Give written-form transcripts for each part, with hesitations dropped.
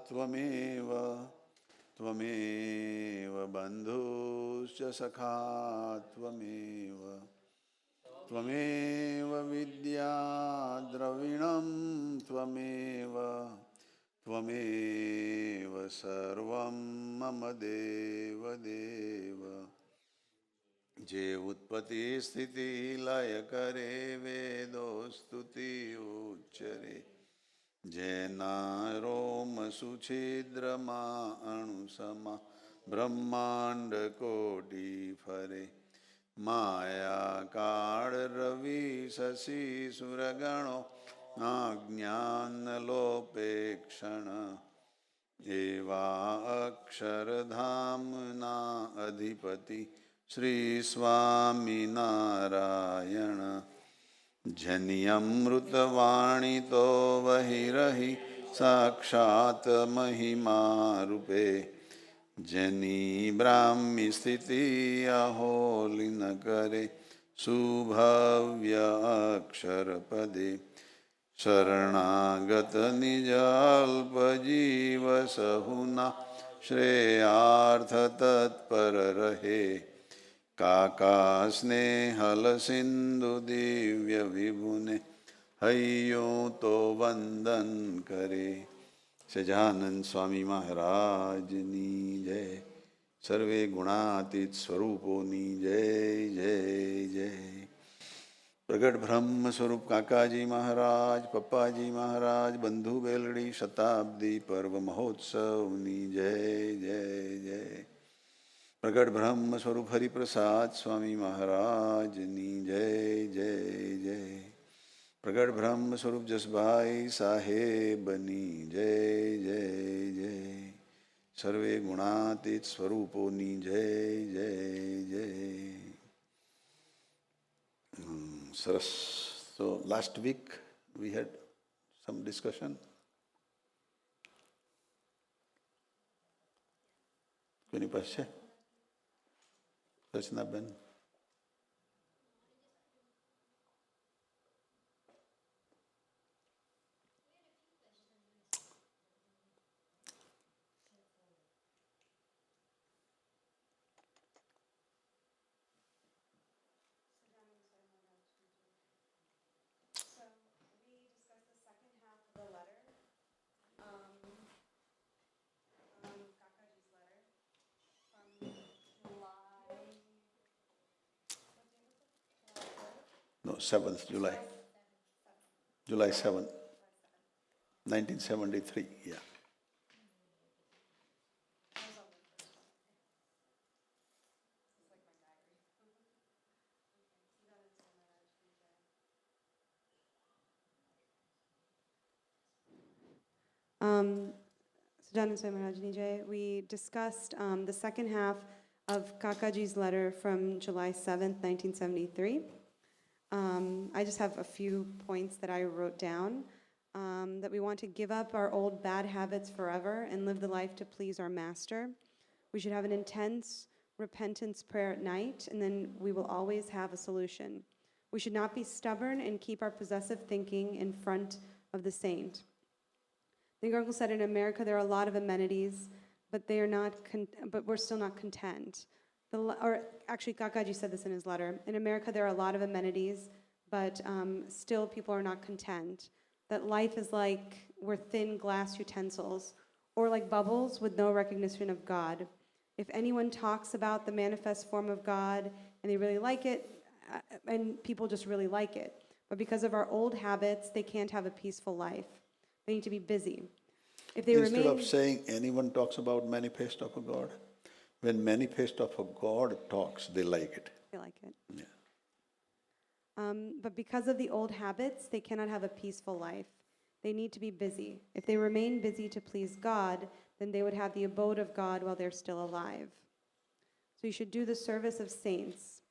त्वमेव त्वमेव बन्धुश्च सखा त्वमेव त्वमेव विद्या द्रविणं त्वमेव त्वमेव सर्वं मम देव देव जे उत्पत्ति स्थिति लय करे वेदो स्तुति उच्चरे जैनारोम सुछिद्रमा अणुसमा ब्रह्मांड कोटि फरे माया काल रवि शशि सुरगणो आज्ञानलोपेक्षण एवा अक्षरधामना अधिपति श्री स्वामी नारायण जन्यमृतवाणी तो वहिरहि साक्षात् महिमा रूपे जनी ब्राह्मी स्थिति अहोलिन करे सुभव्य अक्षर पदे शरणागत निज अल्प जीव सहुना श्रेयार्थ तत्पर रहे काका स्नेहल सिंधु दिव्य विभुने हयो तो वंदन करे। सजानंद स्वामी महाराज नी जय। सर्वे गुणातीत स्वरूपोनी जय जय जय। प्रगट ब्रह्म स्वरूप काकाजी महाराज, पप्पाजी महाराज, बंधु बेलड़ी शताब्दी पर्व महोत्सवनी जय जय जय। प्रगट ब्रह्म स्वरूप हरिप्रसाद स्वामी महाराज नी जय जय जय। प्रगट ब्रह्म स्वरूप जसभाई साहेब नी जय जय जय। सर्वे गुणातीत स्वरूपोनी जय जय जय। Saras. So last week we had some discussion. Kuni pasche? Rachna Ben. No, 7th July. July 7th, 1973, yeah. Sadhak Sabha, we discussed the second half of Kakaji's letter from July 7th, 1973. I just have a few points that I wrote down. That we want to give up our old bad habits forever and live the life to please our master. We should have an intense repentance prayer at night, and then we will always have a solution. We should not be stubborn and keep our possessive thinking in front of the saint. I think Uncle said in America there are a lot of amenities, but they are not. But we're still not content. Or actually, Kakaji said this in his letter. In America, there are a lot of amenities, but still people are not content. That life is like we're thin glass utensils, or like bubbles with no recognition of God. If anyone talks about the manifest form of God and they really like it, and people just really like it, but because of our old habits, they can't have a peaceful life. They need to be busy. If they Instead of saying anyone talks about manifest of a God, when manifest of a God talks, they like it. They like it. Yeah. But because of the old habits, they cannot have a peaceful life. They need to be busy. If they remain busy to please God, then they would have the abode of God while they're still alive. So you should do the service of saints.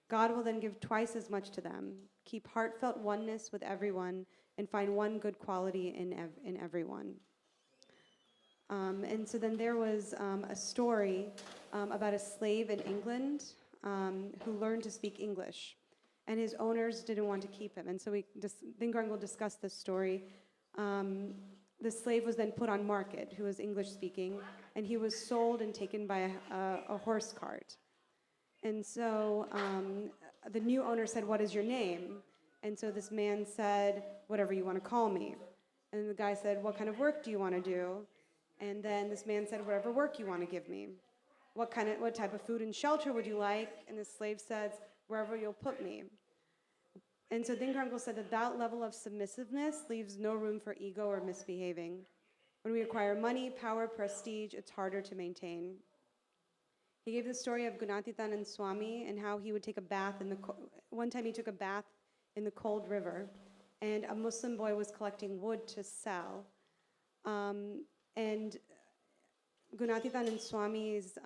God will then give twice as much to them. Keep heartfelt oneness with everyone and find one good quality in everyone. And so then there was a story about a slave in England who learned to speak English. And his owners didn't want to keep him. And so Dingarang will discuss this story. the slave was then put on market, who was English speaking, and he was sold and taken by a horse cart. And so the new owner said, "What is your name?" And so this man said, "Whatever you want to call me." And the guy said, "What kind of work do you want to do?" And then this man said, "Whatever work you want to give me." What type of food and shelter would you like? And the slave says, "Wherever you'll put me." And so Dinka uncle said that that level of submissiveness leaves no room for ego or misbehaving. When we acquire money, power, prestige, it's harder to maintain. He gave the story of Gunatitanand Swami and how he would take a bath one time he took a bath in the cold river, and a Muslim boy was collecting wood to sell. And Gunatitanand Swami's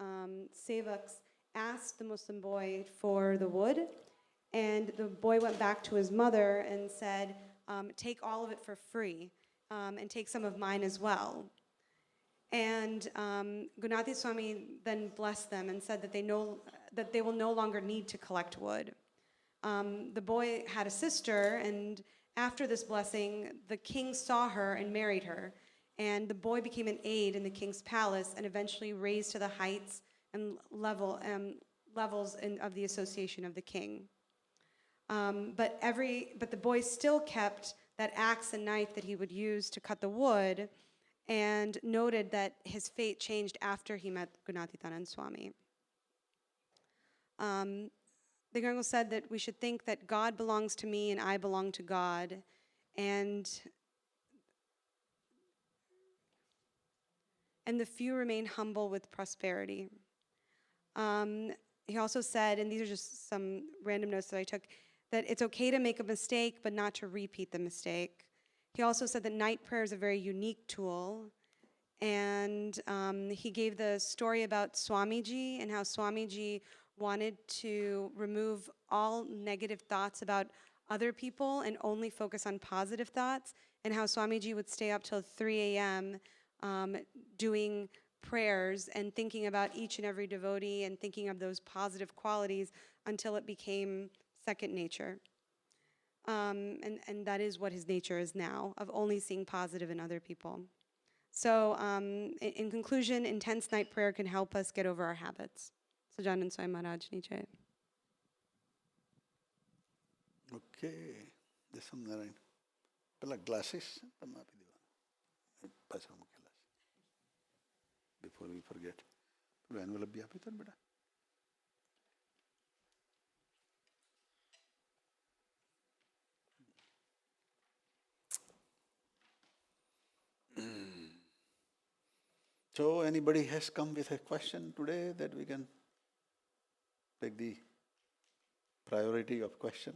sevaks asked the Muslim boy for the wood, and the boy went back to his mother and said, "Take all of it for free, and take some of mine as well." And Gunati Swami then blessed them and said that they will no longer need to collect wood. The boy had a sister, and after this blessing, the king saw her and married her. And the boy became an aide in the king's palace and eventually raised to the heights and levels of the association of the king. But the boy still kept that axe and knife that he would use to cut the wood, and noted that his fate changed after he met Gunatitanand Swami. The Grangle said that we should think that God belongs to me and I belong to God, and the few remain humble with prosperity. He also said, and these are just some random notes that I took, that it's okay to make a mistake, but not to repeat the mistake. He also said that night prayer is a very unique tool, and he gave the story about Swamiji and how Swamiji wanted to remove all negative thoughts about other people and only focus on positive thoughts, and how Swamiji would stay up till 3 a.m. Doing prayers and thinking about each and every devotee and thinking of those positive qualities until it became second nature. And that is what his nature is now, of only seeing positive in other people. So in conclusion, intense night prayer can help us get over our habits. Sajanand Swami Maharaj Niche. Okay, Desam Narayan. Pela glasses, tama api diwan. Paisa mo glasses. Before we forget. Pelo envelope bhi api tan beta. So anybody has come with a question today that we can take the priority of question?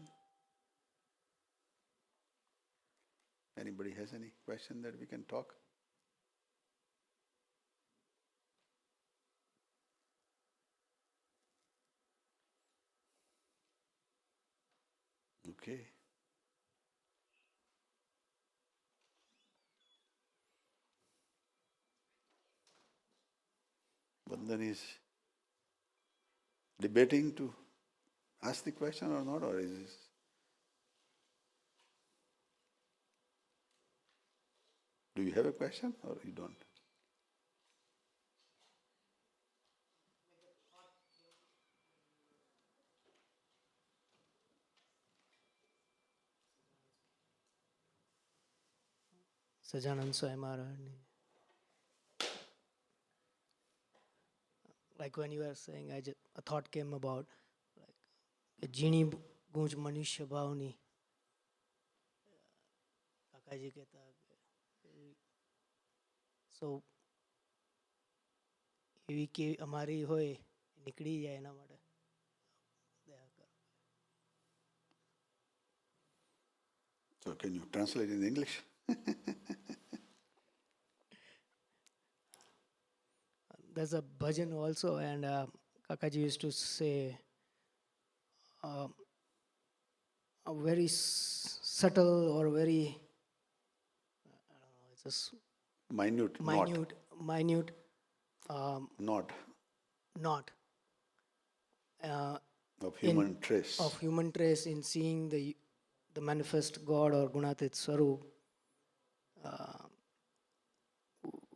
Anybody has any question that we can talk? Okay. Vandan is debating to ask the question or not, or is this? Do you have a question or you don't? Sajanand Swami Maharaj. Like when you were saying, a thought came about, like जीनी गूंज मनुष्य भावनी काकाजी कहता so એવી કે અમારી હોય નીકળી જાય એના માટે દયા કરો. So can you translate in English? There's a bhajan also, and Kakaji used to say a very subtle or very, I don't know, it's just Minute minute knot knot of human trace. Of human trace in seeing the manifest God or Gunatit Swarup.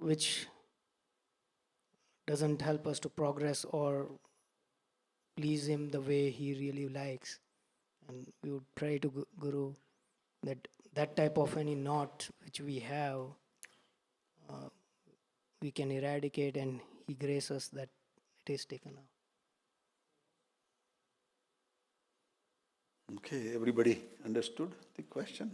which doesn't help us to progress or please him the way he really likes. And we would pray to Guru that that type of any knot which we have, uh, we can eradicate, and he graces us that it is taken out. Okay, everybody understood the question?